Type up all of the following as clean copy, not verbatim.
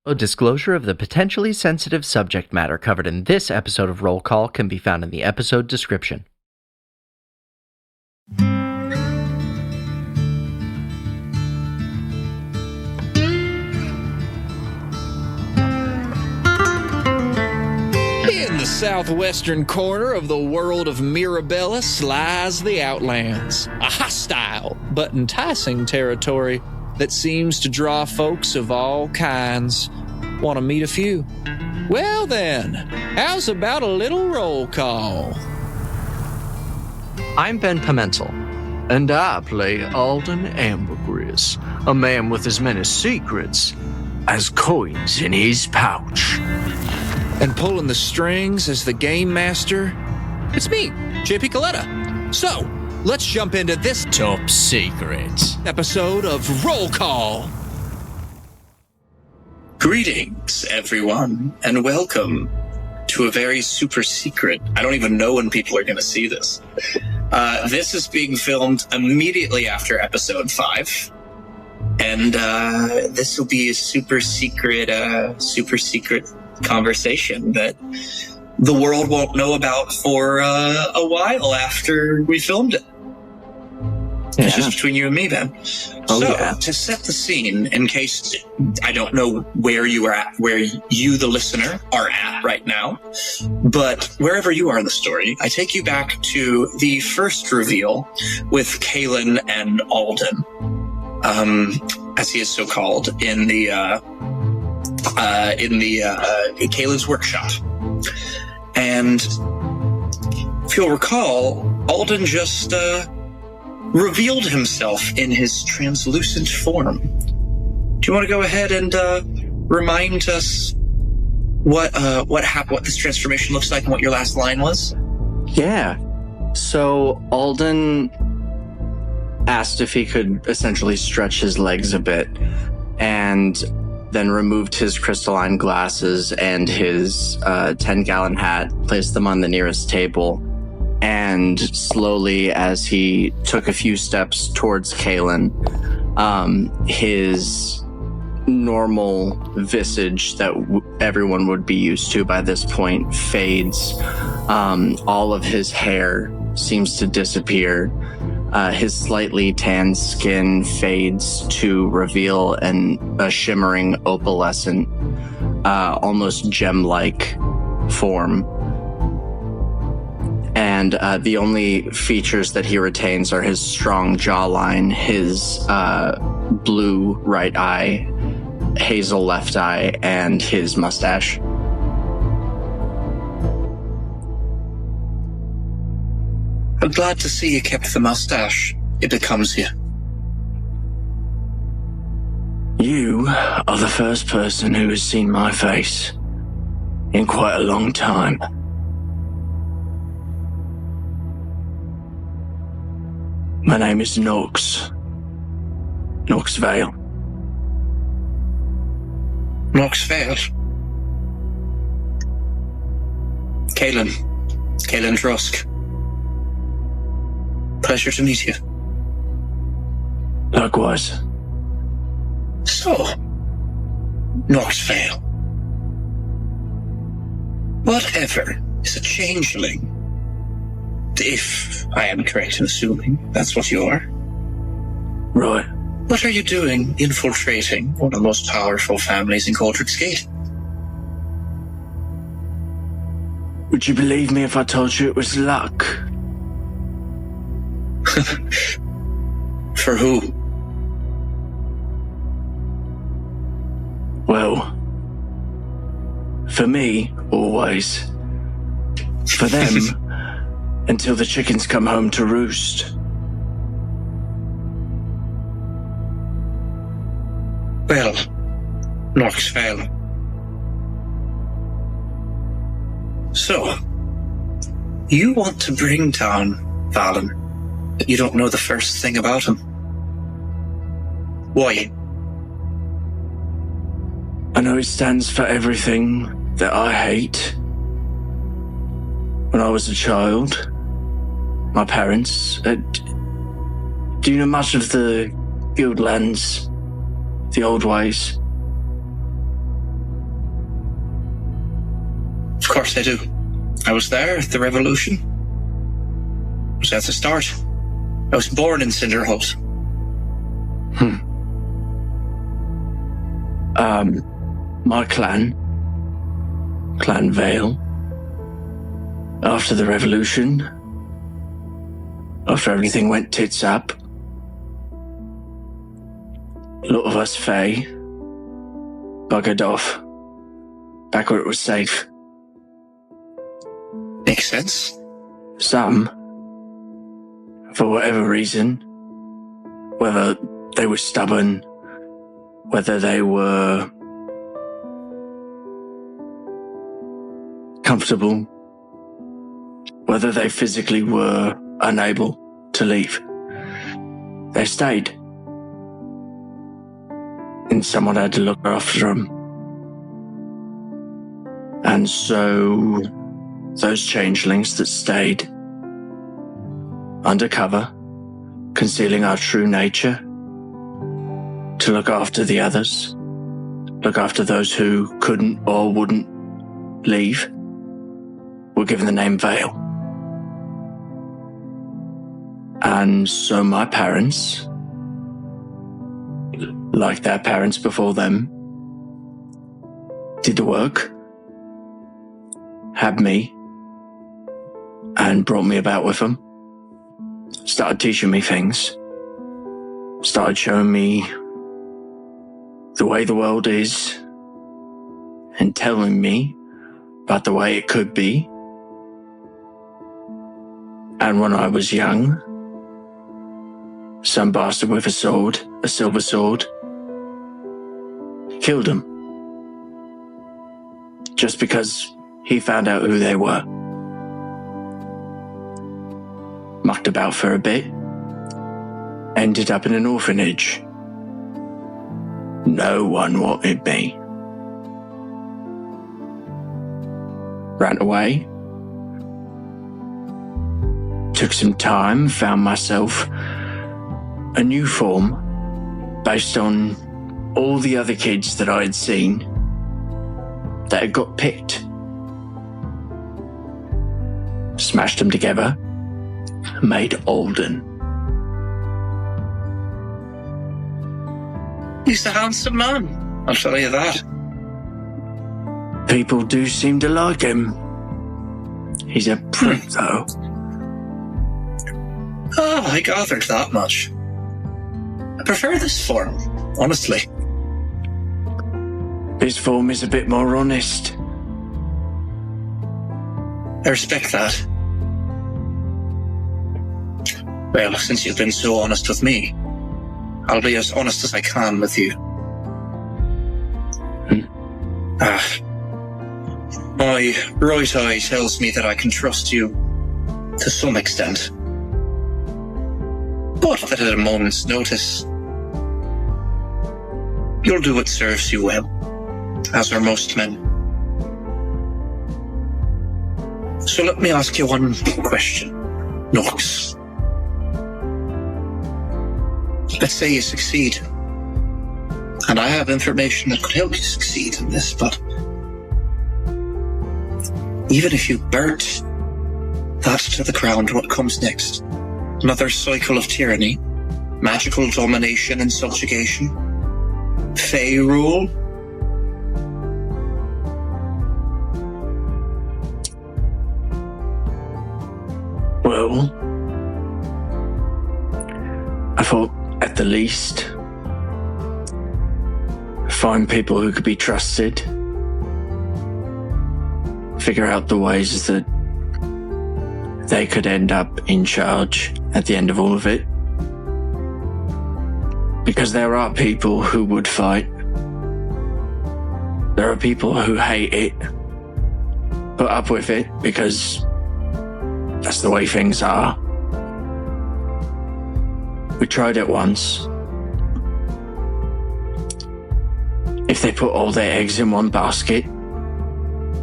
A disclosure of the potentially sensitive subject matter covered in this episode of Roll Call can be found in the episode description. In the southwestern corner of the world of Mirabella lies the Outlands, a hostile but enticing territory that seems to draw folks of all kinds. Want to meet a few? Well then, how's about a little roll call? I'm Ben Pimental, and I play Alden Ambergris, a man with as many secrets as coins in his pouch. And pulling the strings as the game master, it's me, JP Coletta. So, let's jump into this Top secret episode of Roll Call. Greetings, everyone, and welcome to a very super secret. I don't even know when people are going to see this. This is being filmed immediately after episode 5. And this will be a super secret conversation that the world won't know about for a while after we filmed it. Yeah. It's just between you and me, Ben. To set the scene, in case I don't know where you are at, where you, the listener, are at right now, but wherever you are in the story, I take you back to the first reveal with Caelen and Alden, as he is so called, in Caelen's workshop. And if you'll recall, Alden just revealed himself in his translucent form. Do you want to go ahead and remind us what this transformation looks like and what your last line was? Yeah. So Alden asked if he could essentially stretch his legs a bit, and then removed his crystalline glasses and his 10-gallon hat, placed them on the nearest table, and slowly, as he took a few steps towards Caelen, his normal visage that everyone would be used to by this point fades. All of his hair seems to disappear. His slightly tanned skin fades to reveal a shimmering opalescent, almost gem-like form. And the only features that he retains are his strong jawline, his blue right eye, hazel left eye, and his mustache. I'm glad to see you kept the mustache. It becomes you. You are the first person who has seen my face in quite a long time. My name is Norx. Norx Vale. Norx Vale. Caelen Drusk. Pleasure to meet you. Likewise. So, Norx Vale. Whatever is a changeling? If I am correct in assuming that's what you are. Right. What are you doing infiltrating one of the most powerful families in Cauldrick's Gate? Would you believe me if I told you it was luck? For who? Well, for me, always. For them, until the chickens come home to roost. Well, Norx Vale. So, you want to bring down Valen, but you don't know the first thing about him. Why? I know he stands for everything that I hate. When I was a child, my parents... do you know much of the Guildlands? The old ways? course I do. I was there at the revolution. I was at the start. I was born in Cinderholt. My clan, Clan Vale, after the revolution, after everything went tits up, a lot of us Fae buggered off back where it was safe. Makes sense. Some, for whatever reason, whether they were stubborn, whether they were comfortable, whether they physically were unable to leave, they stayed. And someone had to look after them. And so those changelings that stayed undercover, concealing our true nature, to look after the others, look after those who couldn't or wouldn't leave, were given the name Vale. And so my parents, like their parents before them, did the work, had me, and brought me about with them. Started teaching me things. Started showing me the way the world is, and telling me about the way it could be. And when I was young, some bastard with a sword, a silver sword, killed him. Just because he found out who they were. Mucked about for a bit. Ended up in an orphanage. No one wanted me. Ran away. Took some time, found myself a new form based on all the other kids that I had seen that had got picked. Smashed them together, made Alden. He's a handsome man, I'll tell you that. People do seem to like him. He's a prick, though. Oh, I gathered that much. I prefer this form, honestly. His form is a bit more honest. I respect that. Well, since you've been so honest with me, I'll be as honest as I can with you. My right eye tells me that I can trust you to some extent. But that at a moment's notice, you'll do what serves you well, as are most men. So let me ask you one question, Norx. Let's say you succeed, and I have information that could help you succeed in this, but even if you burnt that to the ground, what comes next? Another cycle of tyranny, magical domination and subjugation, Fae rule? Well, I thought at the least find people who could be trusted, figure out the ways that they could end up in charge at the end of all of it. Because there are people who would fight. There are people who hate it, put up with it because that's the way things are. We tried it once. If they put all their eggs in one basket,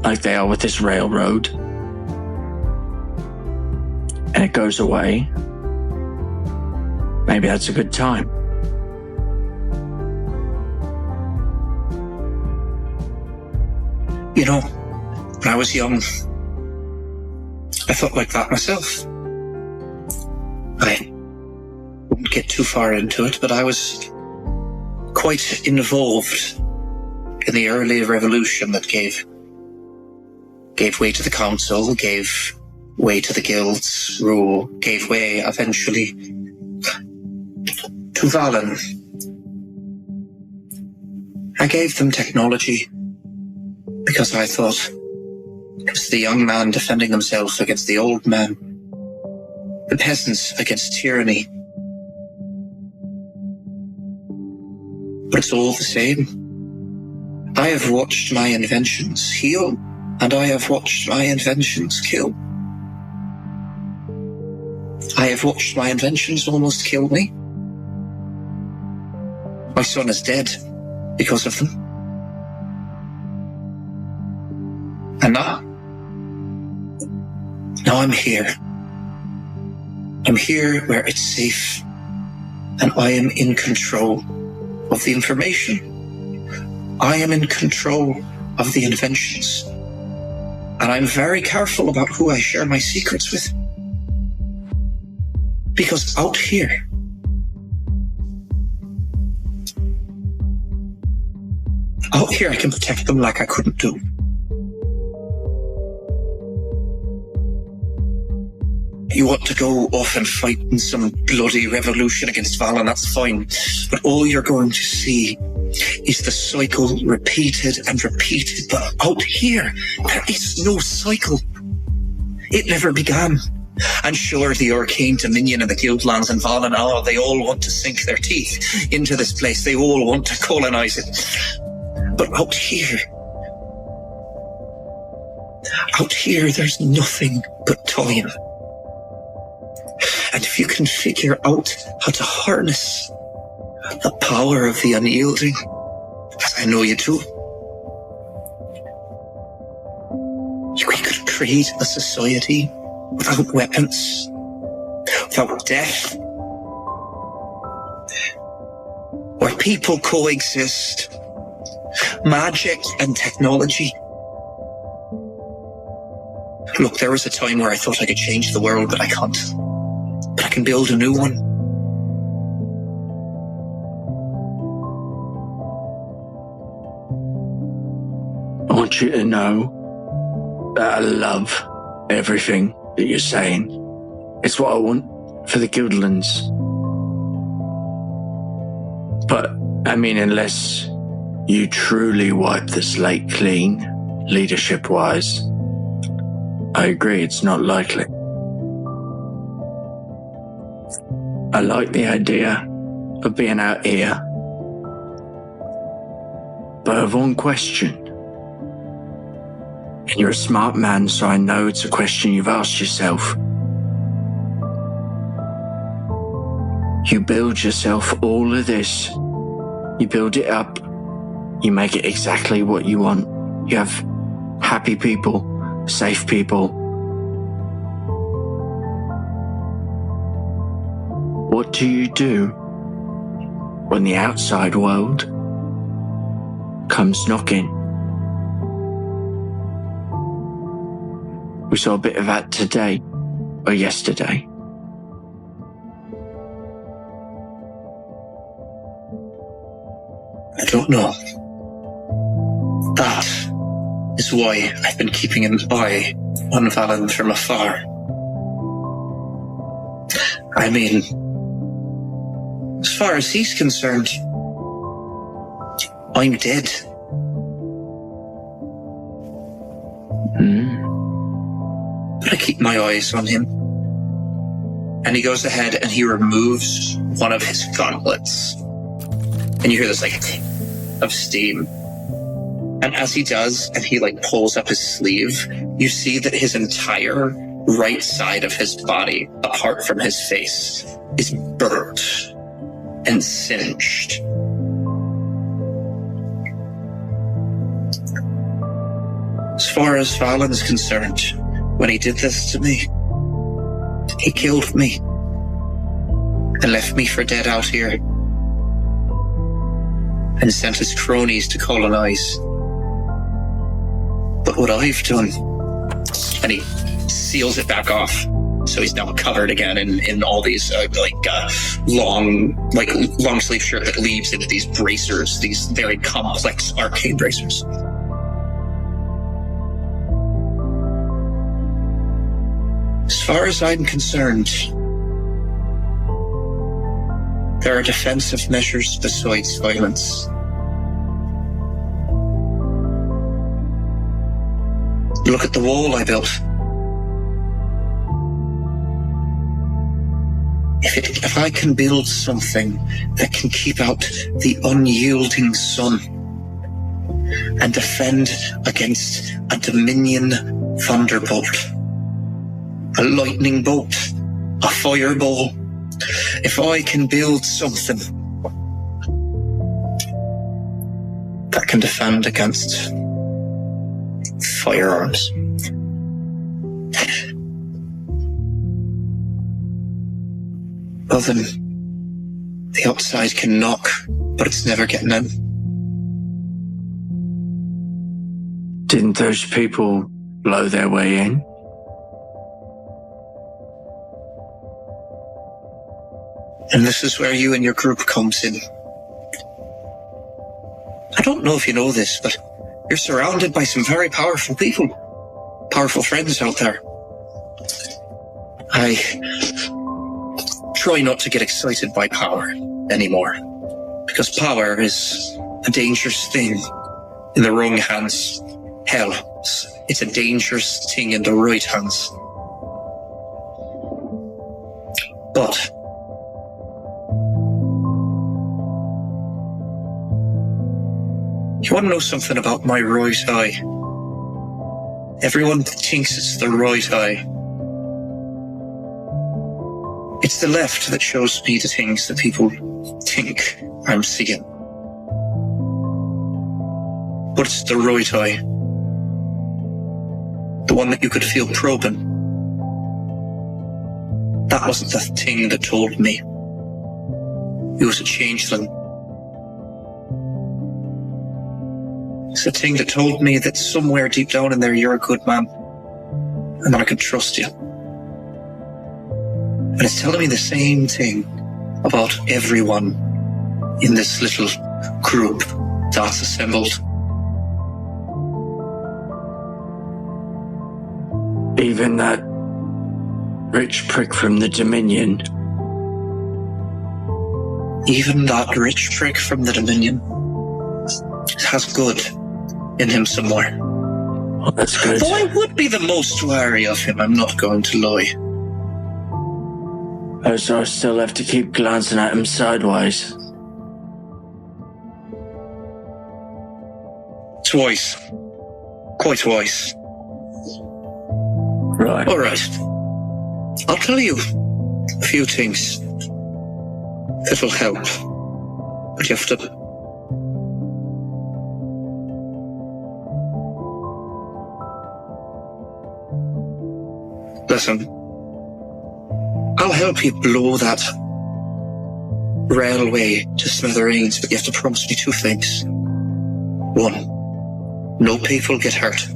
like they are with this railroad, and it goes away, maybe that's a good time. You know, When I was young, I thought like that myself. I wouldn't get too far into it, but I was quite involved in the early revolution that gave way to the council, gave way to the guild's rule, gave way eventually to Valen. I gave them technology because I thought it was the young man defending himself against the old man, the peasants against tyranny. But it's all the same. I have watched my inventions heal, and I have watched my inventions kill. I have watched my inventions almost kill me. My son is dead because of them. And now I'm here. I'm here where it's safe, and I am in control of the information. I am in control of the inventions. And I'm very careful about who I share my secrets with. Because out here I can protect them like I couldn't do. You want to go off and fight in some bloody revolution against Valen, that's fine. But all you're going to see is the cycle repeated and repeated. But out here, there is no cycle. It never began. And sure, the arcane dominion of the Guildlands and Valen, they all want to sink their teeth into this place. They all want to colonize it. But out here, there's nothing but time. And if you can figure out how to harness the power of the unyielding, as I know you do, you could create a society without weapons, without death, where people coexist, magic and technology. Look, there was a time where I thought I could change the world, but I can't. But I can build a new one. I want you to know that I love everything that you're saying. It's what I want for the Guildlands. But, I mean, unless you truly wipe the slate clean, leadership-wise, I agree it's not likely. I like the idea of being out here. But I have one question. And you're a smart man, so I know it's a question you've asked yourself. You build yourself all of this. You build it up. You make it exactly what you want. You have happy people, safe people. What do you do when the outside world comes knocking? We saw a bit of that today, or yesterday. I don't know. That is why I've been keeping an eye on Valen from afar. I mean, as far as he's concerned, I'm dead. But I keep my eyes on him. And he goes ahead and he removes one of his gauntlets. And you hear this like of steam. And as he does, and he like pulls up his sleeve, you see that his entire right side of his body, apart from his face, is burnt and singed. As far as Valen's concerned, when he did this to me, he killed me and left me for dead out here and sent his cronies to colonize. But But what I've done, and he seals it back off. So he's now covered again in all these long sleeve shirt that leads into these bracers, these very complex arcane bracers. As far as I'm concerned, there are defensive measures besides violence. Look at the wall I built. If I can build something that can keep out the unyielding sun and defend against a Dominion thunderbolt, a lightning bolt, a fireball, if I can build something that can defend against firearms, well then, the outside can knock, but it's never getting in. Didn't those people blow their way in? And this is where you and your group comes in. I don't know if you know this, but you're surrounded by some very powerful people. Powerful friends out there. I try not to get excited by power anymore, because power is a dangerous thing in the wrong hands. Hell, it's a dangerous thing in the right hands. But you want to know something about my right eye? Everyone thinks it's the right eye. It's the left that shows me the things that people think I'm seeing. But it's the right eye. The one that you could feel probing. That wasn't the thing that told me. It was a changeling. It's the thing that told me that somewhere deep down in there you're a good man, and that I could trust you. And it's telling me the same thing about everyone in this little group that's assembled. Even that rich prick from the Dominion. Even that rich prick from the Dominion has good in him somewhere. Well, that's good. Though I would be the most wary of him, I'm not going to lie. Oh, so I still have to keep glancing at him sideways. Twice. Quite twice. Right. All right. I'll tell you a few things that'll help. But you have to... Listen. I'll help you blow that railway to smithereens, but you have to promise me two things. One, no people get hurt.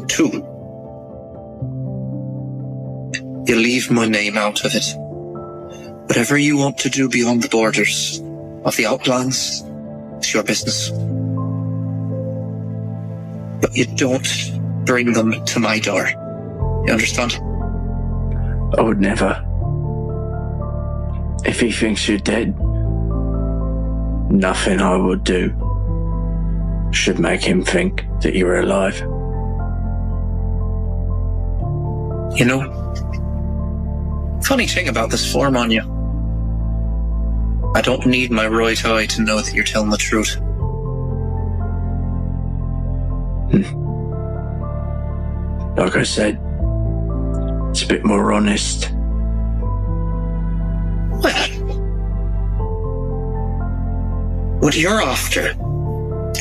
Two, you leave my name out of it. Whatever you want to do beyond the borders of the Outlands, it's your business. But you don't bring them to my door. You understand? I would never. If he thinks you're dead, nothing I would do should make him think that you're alive. You know, funny thing about this form on you. I don't need my right eye to know that you're telling the truth. Like I said, it's a bit more honest. Well, what you're after,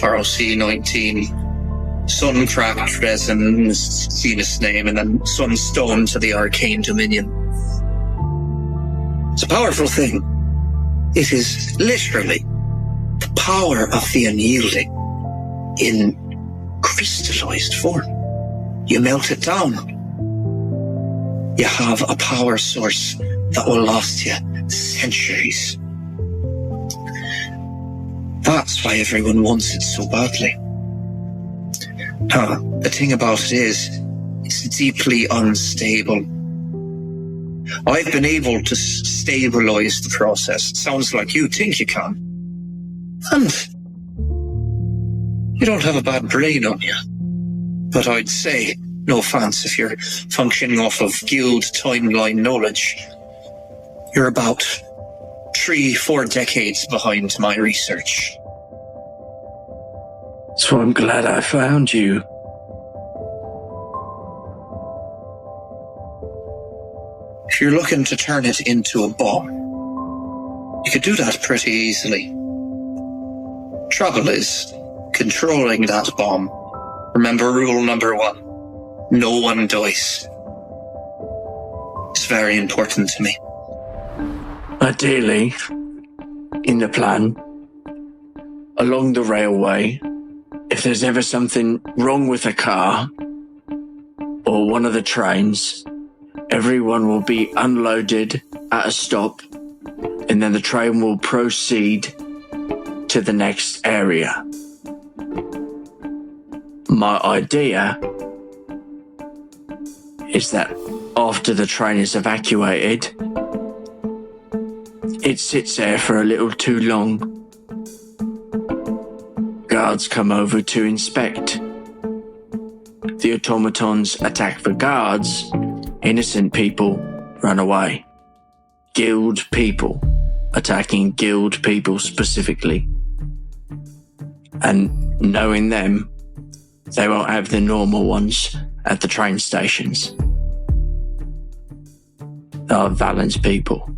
ROC 19, sun-cracked resin, Venus name, and then sunstone to the arcane dominion. It's a powerful thing. It is literally the power of the unyielding. in crystallized form. You melt it down. You have a power source that will last you centuries. That's why everyone wants it so badly. Now, the thing about it is, it's deeply unstable. I've been able to stabilize the process. Sounds like you think you can. And you don't have a bad brain on you. But I'd say, no offense, if you're functioning off of guild timeline knowledge, you're about 3-4 decades behind my research. So I'm glad I found you. If you're looking to turn it into a bomb, you could do that pretty easily. Trouble is, controlling that bomb. Remember rule number 1, no one dies. It's very important to me. Ideally, in the plan, along the railway, if there's ever something wrong with a car or one of the trains, everyone will be unloaded at a stop, and then the train will proceed to the next area. My idea is that after the train is evacuated, it sits there for a little too long. Guards come over to inspect. The automatons attack the guards. Innocent people run away. Guild people attacking guild people specifically. And knowing them, they won't have the normal ones at the train stations. They are Valen's people.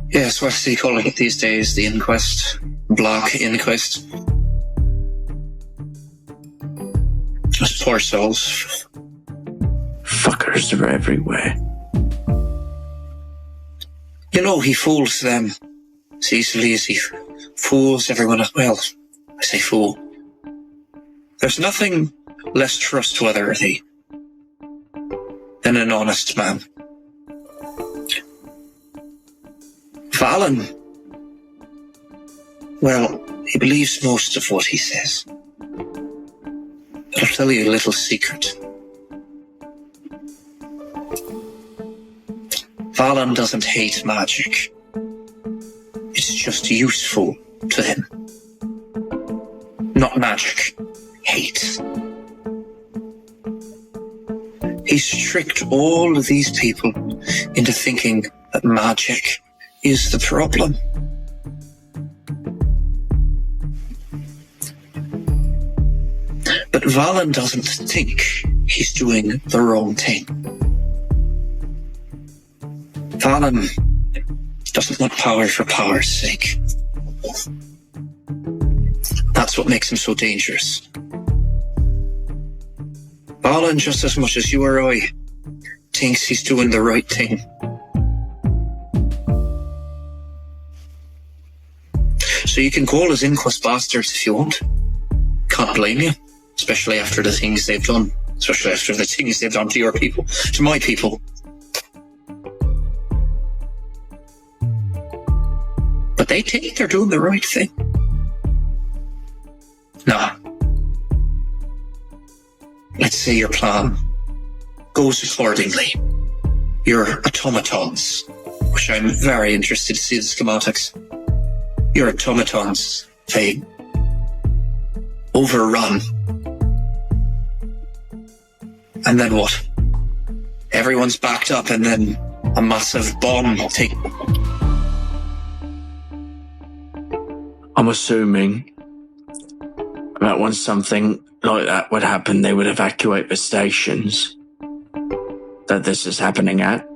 Yes, what's he calling it these days? The inquest? Black inquest? Those poor souls. Fuckers are everywhere. You know, he fools them as easily as he fools everyone else. Well, I say fool. There's nothing less trustworthy than an honest man. Valen, well, he believes most of what he says. But I'll tell you a little secret. Valen doesn't hate magic. It's just useful to him. Not magic. Hate. He's tricked all of these people into thinking that magic is the problem. But Valen doesn't think he's doing the wrong thing. Valen doesn't want power for power's sake. That's what makes him so dangerous. Valen, just as much as you or I, thinks he's doing the right thing. So you can call us inquest bastards if you want. Can't blame you, especially after the things they've done. Especially after the things they've done to your people, to my people. But they think they're doing the right thing. Nah. Let's say your plan goes accordingly. Your automatons, which I'm very interested to see the schematics. Your automatons, they overrun. And then what? Everyone's backed up and then a massive bomb will take... I'm assuming that once something like that would happen, they would evacuate the stations that this is happening at.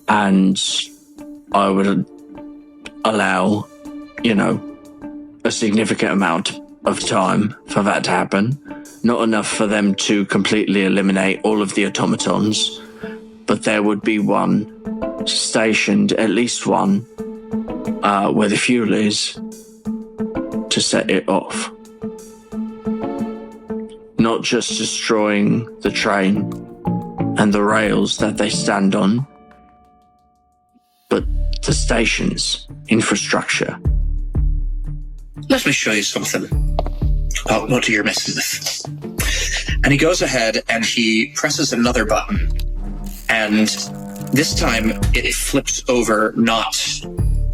And I would allow, a significant amount of time for that to happen. Not enough for them to completely eliminate all of the automatons, but there would be one stationed, at least one, where the fuel is, to set it off. Not just destroying the train and the rails that they stand on, but the station's infrastructure. Let me show you something about what you're messing with. And he goes ahead and he presses another button, and this time it flips over not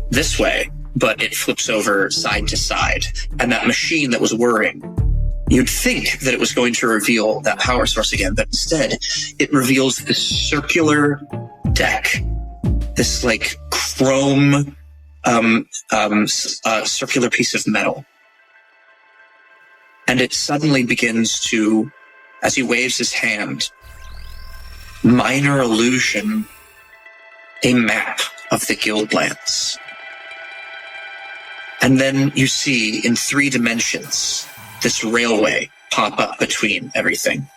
this way, but it flips over side to side. And that machine that was whirring, you'd think that it was going to reveal that power source again, but instead it reveals this circular deck, this like chrome circular piece of metal. And it suddenly begins to, as he waves his hand, minor illusion, a map of the Guildlands. And then you see in 3 dimensions this railway pop up between everything.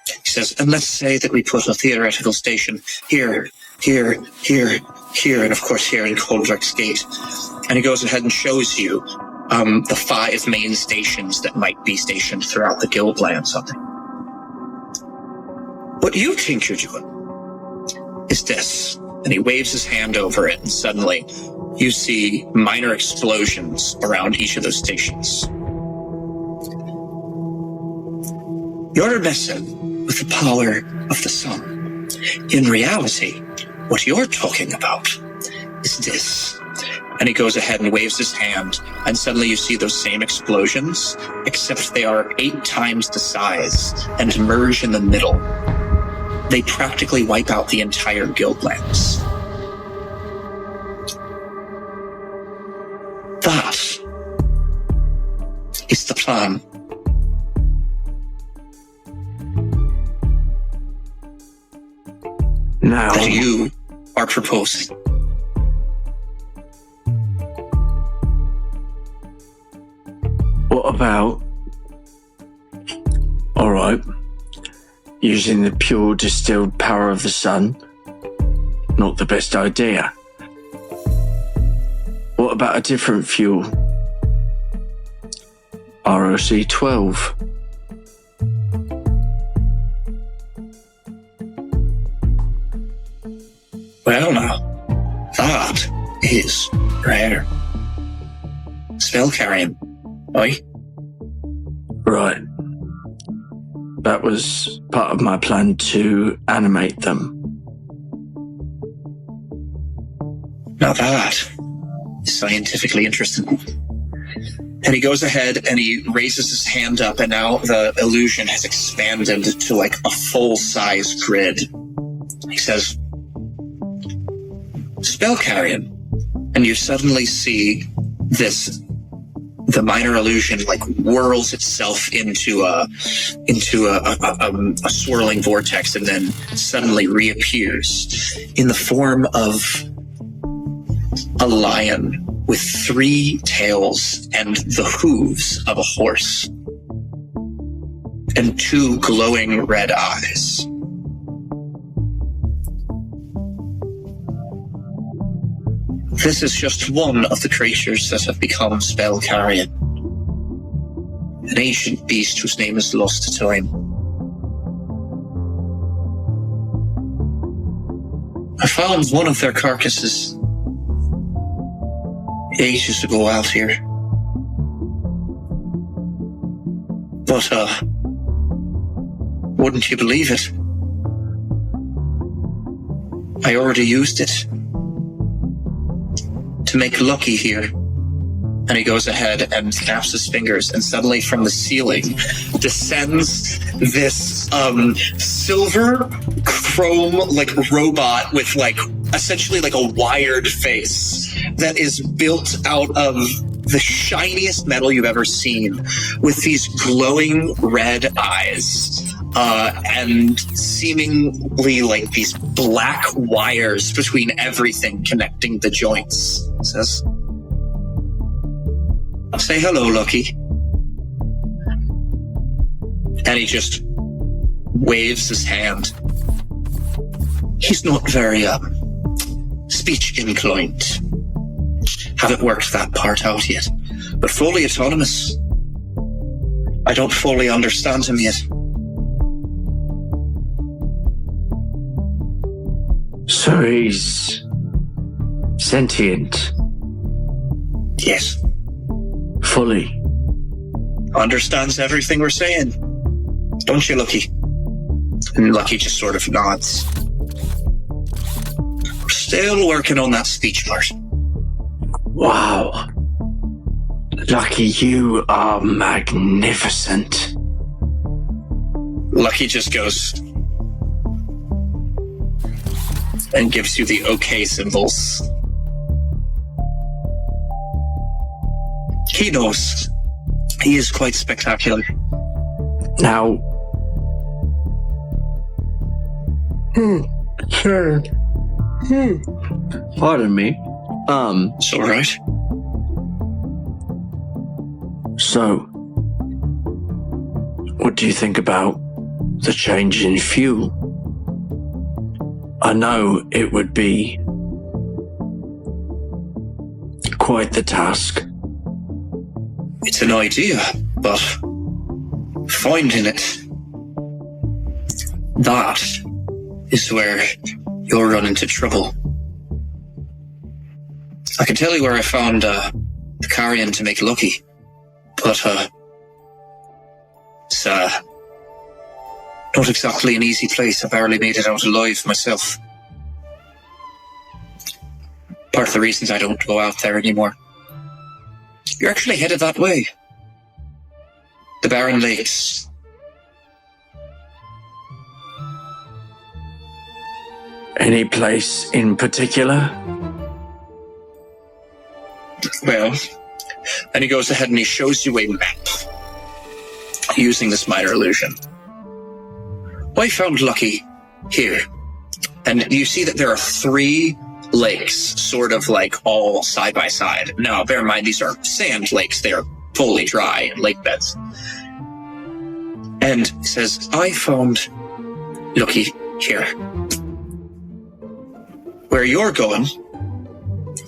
He says, and let's say that we put a theoretical station here, here, here, here, and of course here in Coldrex Gate. And he goes ahead and shows you the 5 main stations that might be stationed throughout the Guildlands. What you think you're doing is this. And he waves his hand over it, and suddenly you see minor explosions around each of those stations. You're messing with the power of the sun. In reality, what you're talking about is this. And he goes ahead and waves his hand, and suddenly you see those same explosions, except they are 8 times the size and merge in the middle. They practically wipe out the entire Guildlands. That is the plan. Now that you are proposing. What about, alright, using the pure distilled power of the sun? Not the best idea. What about a different fuel? ROC-12. Well now, that is rare. Spell carrying, oi? Right. That was part of my plan to animate them. Now that is scientifically interesting. And he goes ahead and he raises his hand up, and now the illusion has expanded to like a full-size grid. He says, spell carrion. And you suddenly see the minor illusion like whirls itself into a swirling vortex, and then suddenly reappears in the form of a lion with 3 tails and the hooves of a horse and 2 glowing red eyes. This is just one of the creatures that have become spell carrion. An ancient beast whose name is lost to time. I found one of their carcasses ages ago out here. But, wouldn't you believe it? I already used it to make lucky here. And he goes ahead and snaps his fingers, and suddenly from the ceiling descends this silver chrome like robot with like essentially like a wired face that is built out of the shiniest metal you've ever seen, with these glowing red eyes and seemingly like these black wires between everything connecting the joints. It says, say hello, Lucky. And he just waves his hand. He's not very speech inclined. Haven't worked that part out yet. but fully autonomous. I don't fully understand him yet. So he's sentient? Yes. Fully? Understands everything we're saying. Don't you, Lucky? And Lucky just sort of nods. We're still working on that speech part. Wow. Lucky, you are magnificent. Lucky just goes and gives you the okay symbols. He knows. He is quite spectacular. Now, sure. Pardon me. It's all right. So, what do you think about the change in fuel? I know it would be quite the task. It's an idea, but finding it, that is where you'll run into trouble. I can tell you where I found the carrion to make Lucky, but it's not exactly an easy place. I barely made it out alive myself. Part of the reasons I don't go out there anymore. You're actually headed that way. The Barren Lakes. Any place in particular? Well, and he goes ahead and he shows you a map using this minor illusion. I found Lucky here, and you see that there are 3 lakes, sort of like all side by side. Now, bear in mind, these are sand lakes. They are fully dry and lake beds. And he says, I found Lucky here. Where you're going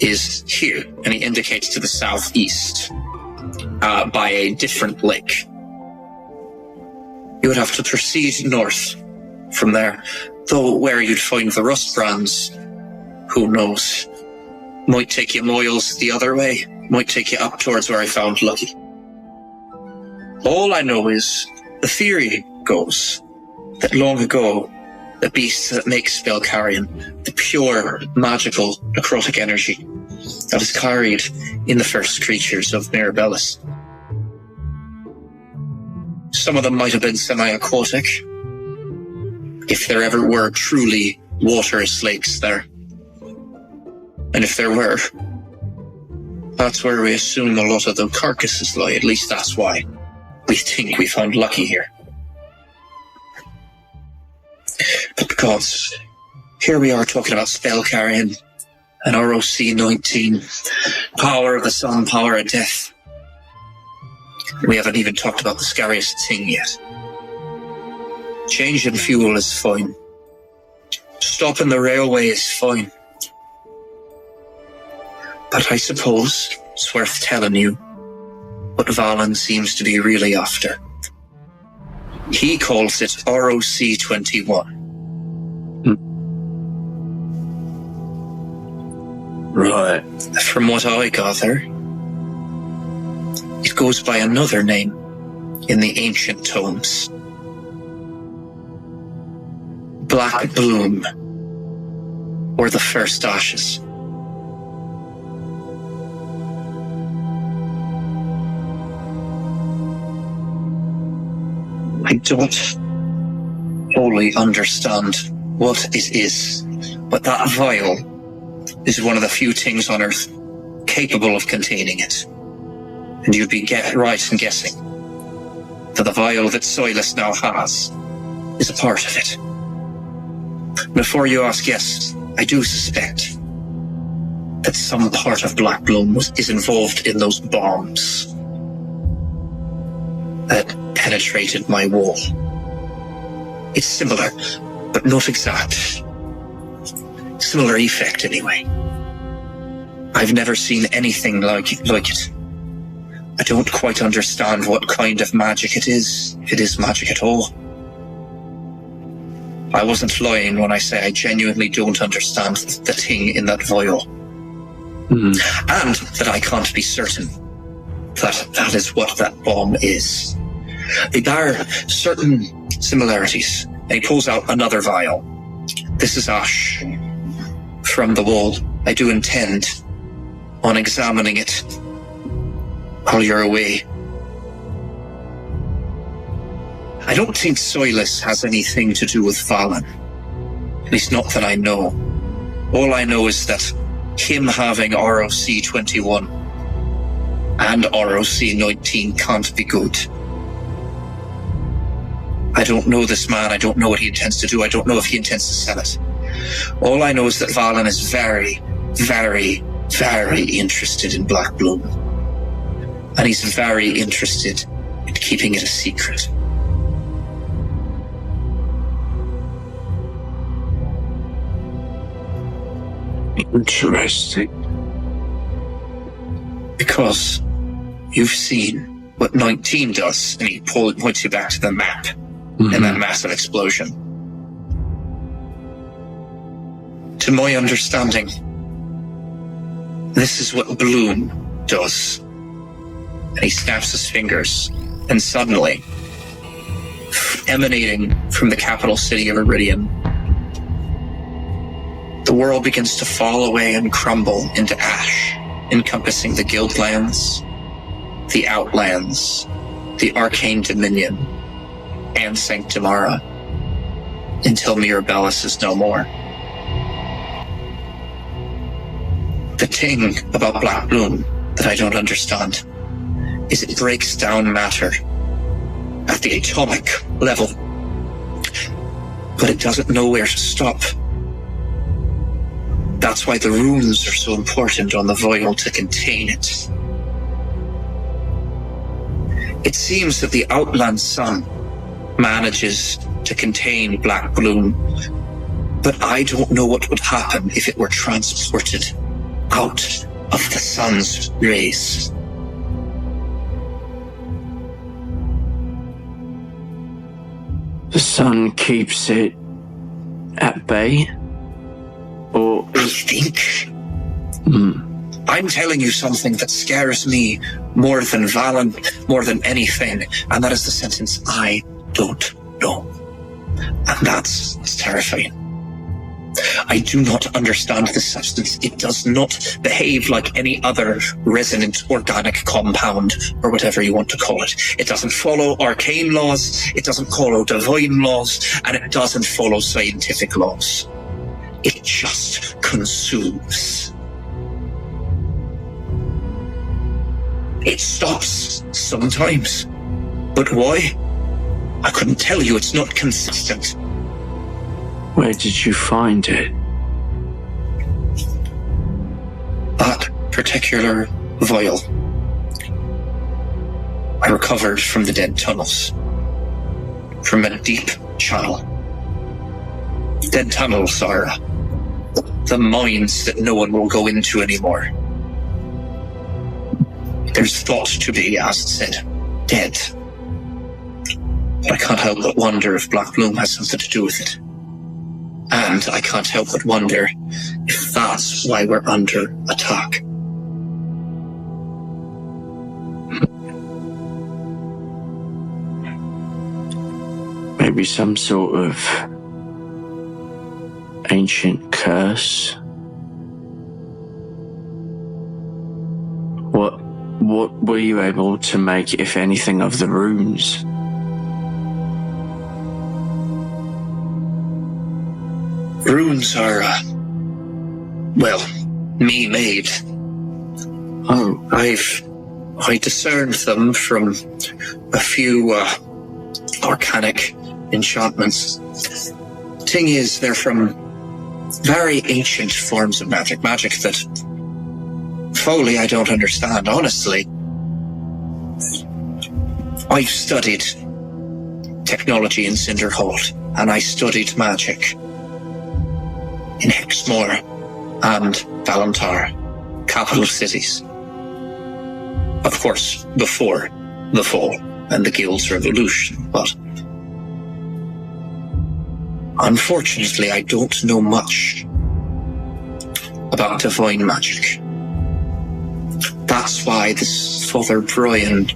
is here, and he indicates to the southeast by a different lake. You would have to proceed north from there, though where you'd find the rust brands, who knows? Might take you miles the other way, might take you up towards where I found Lucky. All I know is the theory goes that long ago, the beasts that make spell carrion, the pure, magical, necrotic energy that is carried in the first creatures of Mirabellis. Some of them might have been semi-aquatic, if there ever were truly waterless lakes there. And if there were, that's where we assume a lot of the carcasses lie. At least that's why we think we found Lucky here. But gods, here we are talking about spell carrying and ROC 19, power of the sun, power of death. We haven't even talked about the scariest thing yet. Changing fuel is fine. Stopping the railway is fine. But I suppose it's worth telling you what Valen seems to be really after. He calls it ROC 21. Right. From what I gather, it goes by another name in the ancient tomes. Black Bloom, or the First Ashes. I don't fully understand what it is, but that vial is one of the few things on Earth capable of containing it. And you'd be right in guessing that the vial that Silas now has is a part of it. Before you ask, yes, I do suspect that some part of Black Bloom is involved in those bombs that penetrated my wall. It's similar, but not exact. Similar effect, anyway. I've never seen anything like it. I don't quite understand what kind of magic it is, if it is magic at all. I wasn't lying when I say I genuinely don't understand the thing in that vial. And that I can't be certain that that is what that bomb is. There are certain similarities. And he pulls out another vial. This is ash from the wall. I do intend on examining it while you're away. I don't think Soilus has anything to do with Valen. At least not that I know. All I know is that him having ROC 21 and ROC 19 can't be good. I don't know this man. I don't know what he intends to do. I don't know if he intends to sell it. All I know is that Valen is very, very, very interested in Black Bloom. And he's very interested in keeping it a secret. Interesting. Because you've seen what 19 does, and he points you back to the map and that massive explosion. To my understanding, this is what Bloom does. And he snaps his fingers, and suddenly, emanating from the capital city of Iridium, the world begins to fall away and crumble into ash, encompassing the Guildlands, the Outlands, the Arcane Dominion, and Sanctimara, until Mirabellis is no more. The thing about Black Bloom that I don't understand is it breaks down matter at the atomic level, but it doesn't know where to stop. That's why the runes are so important on the vial to contain it. It seems that the Outland Sun manages to contain Black Bloom, but I don't know what would happen if it were transported out of the sun's rays. The sun keeps it at bay? Or... I think. I'm telling you something that scares me more than Valen, more than anything, and that is the sentence, I don't know. And that's terrifying. I do not understand this substance. It does not behave like any other resonant organic compound, or whatever you want to call it. It doesn't follow arcane laws, it doesn't follow divine laws, and it doesn't follow scientific laws. It just consumes. It stops sometimes. But why? I couldn't tell you. It's not consistent. Where did you find it? That particular vial I recovered from the dead tunnels. From a deep channel. Dead tunnels are the mines that no one will go into anymore. There's thought to be, as it said, dead. But I can't help but wonder if Black Bloom has something to do with it. And I can't help but wonder if that's why we're under attack. Maybe some sort of ancient curse? What were you able to make, if anything, of the runes? Runes are, me made. Oh. I discerned them from a few, arcanic enchantments. Thing is, they're from very ancient forms of magic that fully I don't understand, honestly. I've studied technology in Cinderhold, and I studied magic in Hexmore and Valentar, capital cities. Of course, before the fall and the Guild's revolution, but unfortunately I don't know much about divine magic. That's why this Father Brian,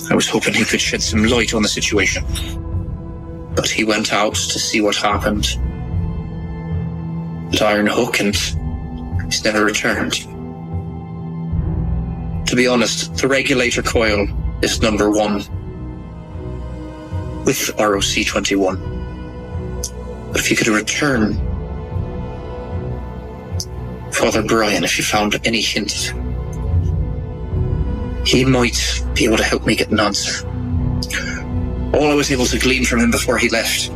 I was hoping he could shed some light on the situation. But he went out to see what happened at Iron Hook and he's never returned. To be honest, the regulator coil is number 1 with ROC 21. But if you could return Father Brian, if you found any hint, he might be able to help me get an answer. All I was able to glean from him before he left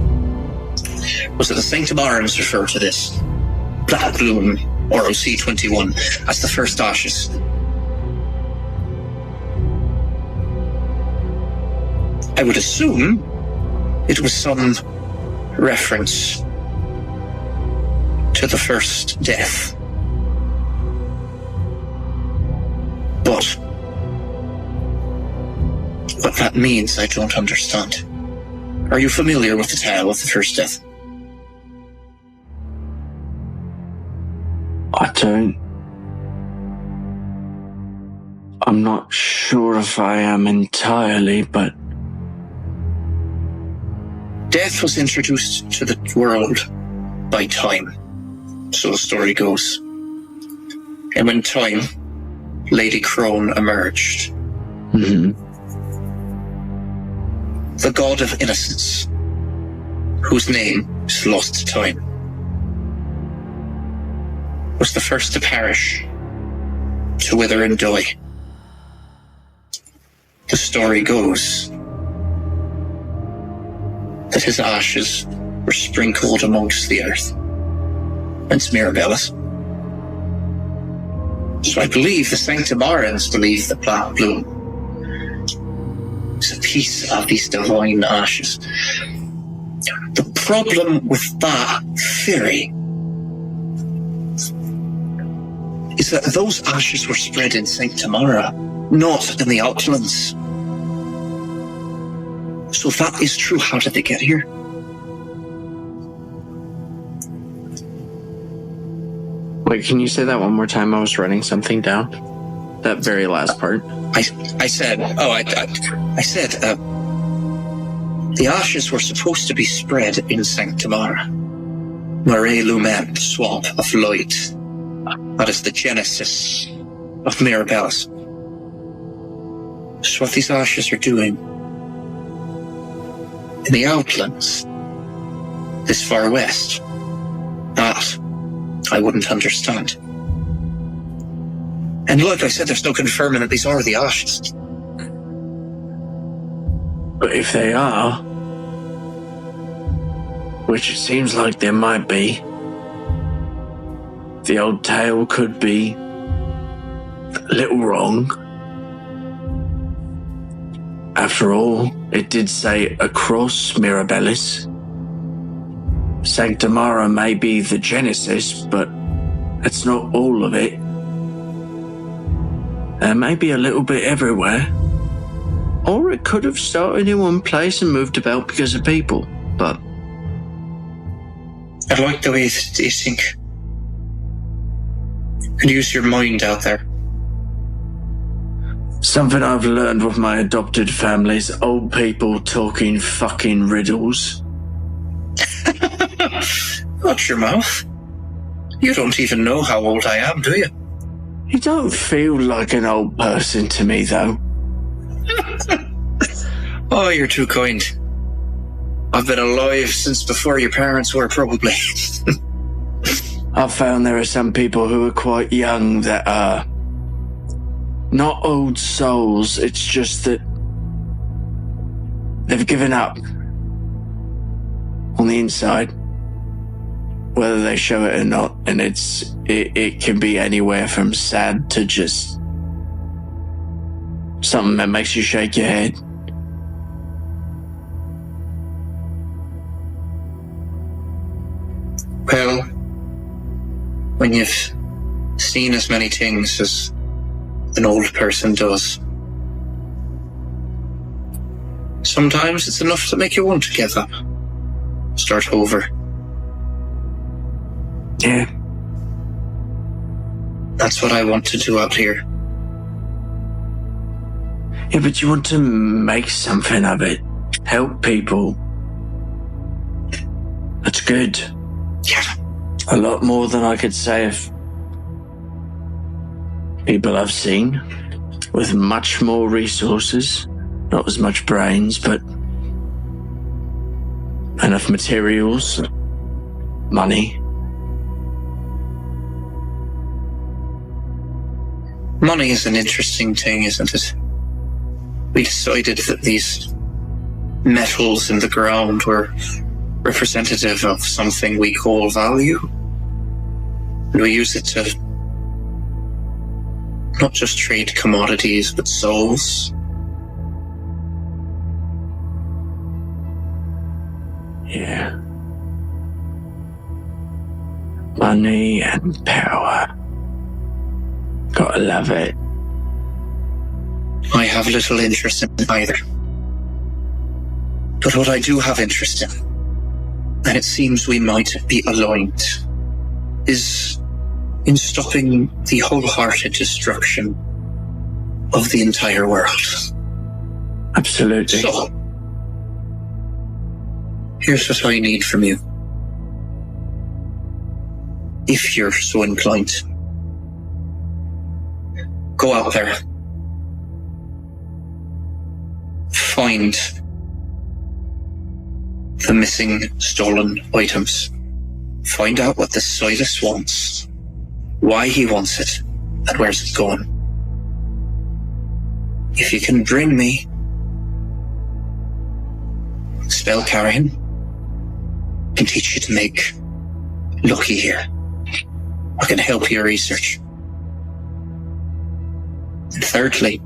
was that the Sanctimarians refer to this black bloom, ROC 21, as the first ashes. I would assume it was some reference to the first death. But what that means, I don't understand. Are you familiar with the tale of the first death? I don't. I'm not sure if I am entirely, but Death was introduced to the world by time, so the story goes. And when time, Lady Crone emerged. The god of innocence, whose name is lost to time, was the first to perish, to wither and die. The story goes that his ashes were sprinkled amongst the earth. Hence Mirabellus. So I believe the Sanctimarians believe that black bloom is a piece of these divine ashes. The problem with that theory is that those ashes were spread in Sanctimara, not in the Outlands. So if that is true, how did they get here? Wait, can you say that one more time? I was writing something down. That very last part. I said the ashes were supposed to be spread in Sanctimara. Mare Lumen, swamp of light. That is the genesis of Mirabellus. So what these ashes are doing in the Outlands, this far west, that I wouldn't understand. And like I said, there's no confirming that these are the ashes. But if they are, which it seems like there might be, the old tale could be a little wrong. After all, it did say across Mirabellus. Sanctimara may be the genesis, but it's not all of it. There may be a little bit everywhere. Or it could have started in one place and moved about because of people, but I like the way you think. You can use your mind out there. something I've learned with my adopted family's old people talking fucking riddles. Watch your mouth. You don't even know how old I am, do you? You don't feel like an old person to me, though. Oh, you're too kind. I've been alive since before your parents were, probably. I've found there are some people who are quite young that are not old souls. It's just that they've given up on the inside, whether they show it or not, and it can be anywhere from sad to just something that makes you shake your head. Well, when you've seen as many things as an old person does. Sometimes it's enough to make you want to give up. Start over. Yeah. That's what I want to do out here. Yeah, but you want to make something of it. Help people. That's good. Yeah. A lot more than I could say of people I've seen with much more resources, not as much brains, but enough materials, money. Money is an interesting thing, isn't it? We decided that these metals in the ground were representative of something we call value. And we use it to not just trade commodities, but souls. Yeah. Money and power. Gotta love it. I have little interest in either. But what I do have interest in, and it seems we might be aligned, is in stopping the wholehearted destruction of the entire world. Absolutely. So, here's what I need from you. If you're so inclined, go out there. Find the missing, stolen items. Find out what the Silas wants, why he wants it, and where's it going. If you can bring me spell carrying, I can teach you to make lucky here. I can help your research. And thirdly,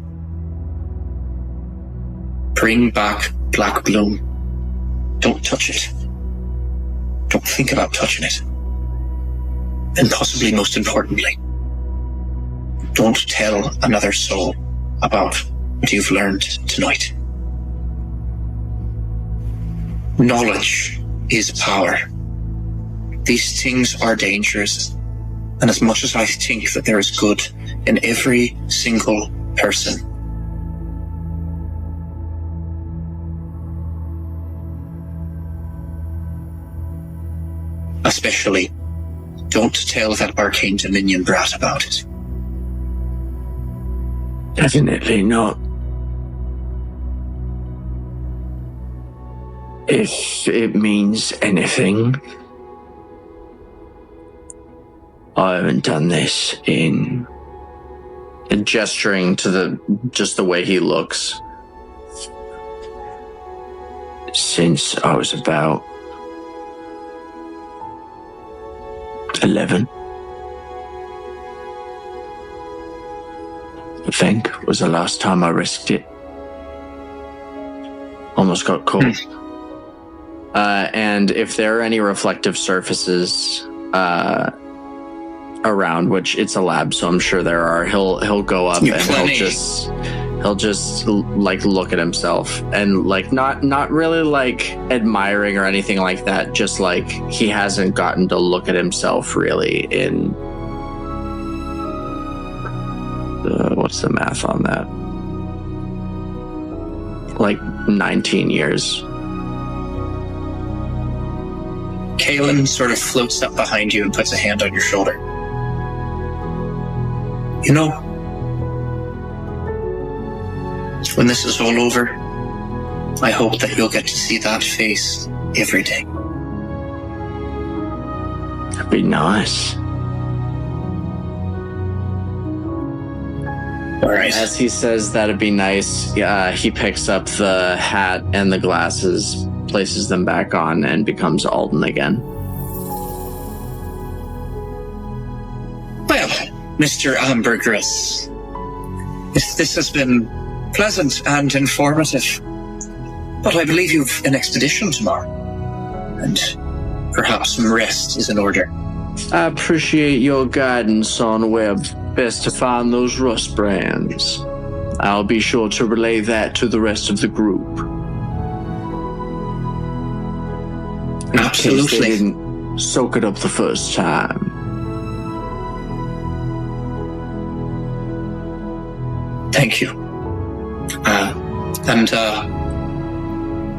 bring back Black Bloom. Don't touch it. Don't think about touching it. And possibly most importantly, don't tell another soul about what you've learned tonight. Knowledge is power. These things are dangerous. And as much as I think that there is good in every single person, especially, don't tell that Arcane Dominion brat about it. Definitely not. If it means anything, I haven't done this in... And gesturing to just the way he looks. Since I was about 11. I think was the last time I risked it. Almost got caught. And if there are any reflective surfaces around, which it's a lab, so I'm sure there are, he'll go up and he'll just like look at himself and like not really like admiring or anything like that, just like he hasn't gotten to look at himself really in what's the math on that, like 19 years. Caelen sort of floats up behind you and puts a hand on your shoulder. You know, when this is all over, I hope that you'll get to see that face every day. That'd be nice. All right. As he says that'd be nice, he picks up the hat and the glasses, places them back on, and becomes Alden again. Well, Mr. Ambergris, this has been pleasant and informative, but I believe you've an expedition tomorrow, and perhaps some rest is in order. I appreciate your guidance on where best to find those rust brands. I'll be sure to relay that to the rest of the group. In Absolutely. case they didn't soak it up the first time. Thank you.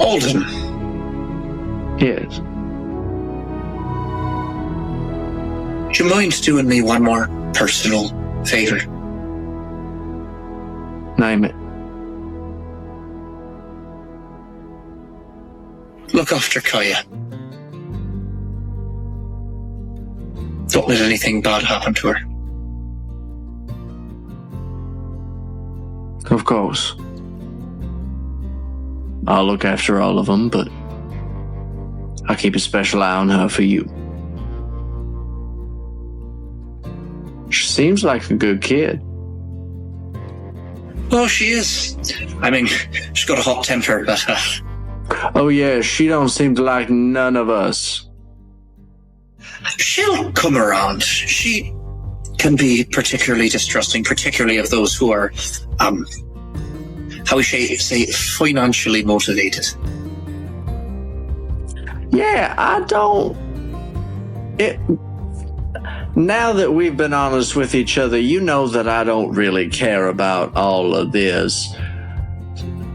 Alden. Yes. Do you mind doing me one more personal favor? Name it. Look after Kaya. Don't let anything bad happen to her. Of course. I'll look after all of them, but I'll keep a special eye on her for you. She seems like a good kid. Oh, she is. I mean, she's got a hot temper, but... Oh yeah, she don't seem to like none of us. she'll come around. She can be particularly distrusting, particularly of those who are, how we say, financially motivated. Yeah, I don't... Now that we've been honest with each other, you know that I don't really care about all of this.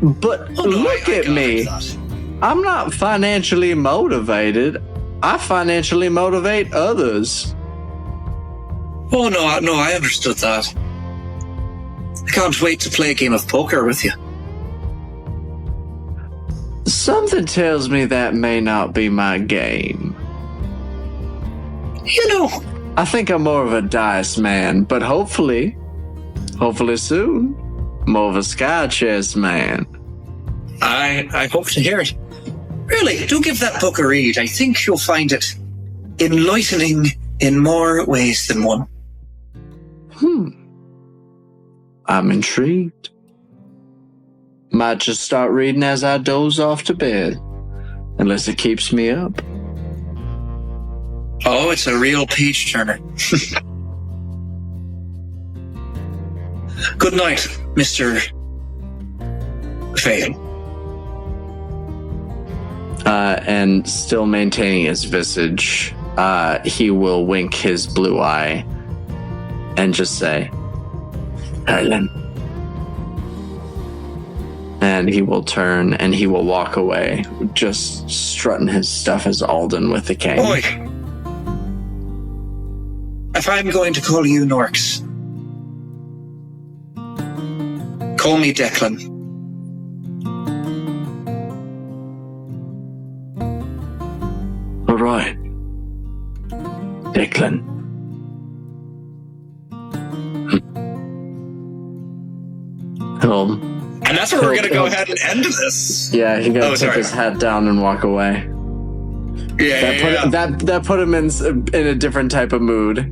But look at me. I'm not financially motivated. I financially motivate others. Oh, no, I understood that. I can't wait to play a game of poker with you. Something tells me that may not be my game. You know, I think I'm more of a dice man, but hopefully soon, more of a sky chess man. I hope to hear it. Really, do give that book a read. I think you'll find it enlightening in more ways than one. I'm intrigued. Might just start reading as I doze off to bed, unless it keeps me up. Oh, it's a real page turner. Good night, Mr. Vale. And still maintaining his visage, he will wink his blue eye and just say, Caelen. And he will turn and he will walk away, just strutting his stuff as Alden with the cane. Boy, if I'm going to call you Norx, call me Declan. All right, Declan. And that's where we're going to go ahead and end this. Yeah, he gotta take his hat down and walk away. Yeah, That put him in a different type of mood.